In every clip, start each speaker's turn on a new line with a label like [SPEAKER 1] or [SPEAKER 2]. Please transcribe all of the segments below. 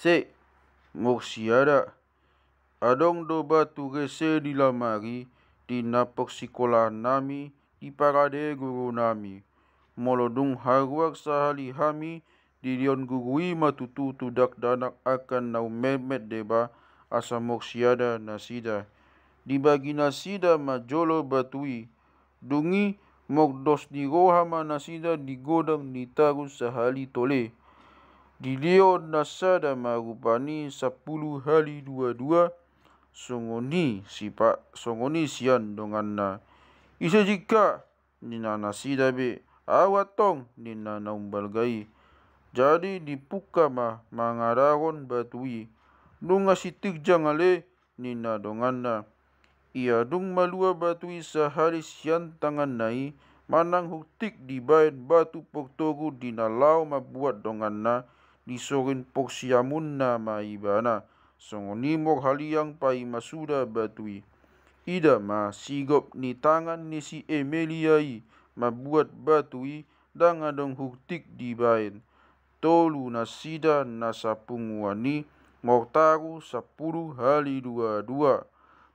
[SPEAKER 1] Se, moksiada. Adong do batu gese di lamari, di napok sekolah nami, di parade guru nami. Molodung haruak sahali hami, di dion gurui matutu tudak danak akan nau memet deba, asa moksiada nasida. Dibagi nasida majolo batui, dungi mokdos di rohama nasida digodang ditaru sahali tole. Dilio nasada marupani 10 hali dua-dua, songoni sian donganna. Isa jika nina nasida be awatong nina naumbalgai. Jadi dipuka mangararon batui. Nunga sitik jangale nina donganna. Ia dung malua batui sahari sian tangan nai, manang huktik dibain batu poktogu dinalau mabuat donganna, disorin poksiamunna maibana. Songonimok haliang pai masuda batui. Ida sigop ni tangan ni si Emeliai mabuat batui dangadong huktik dibain. Tolu nasida nasapunguani mortaru 10 hali dua-dua.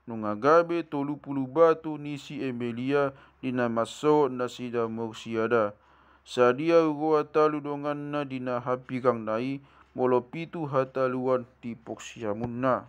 [SPEAKER 1] Nungagabe 30 batu ni si Emelia dina maso nasida moksiada. Sadia ugo atalu donganna dina hapikang nai, molo pitu hataluan ti poksiamunna.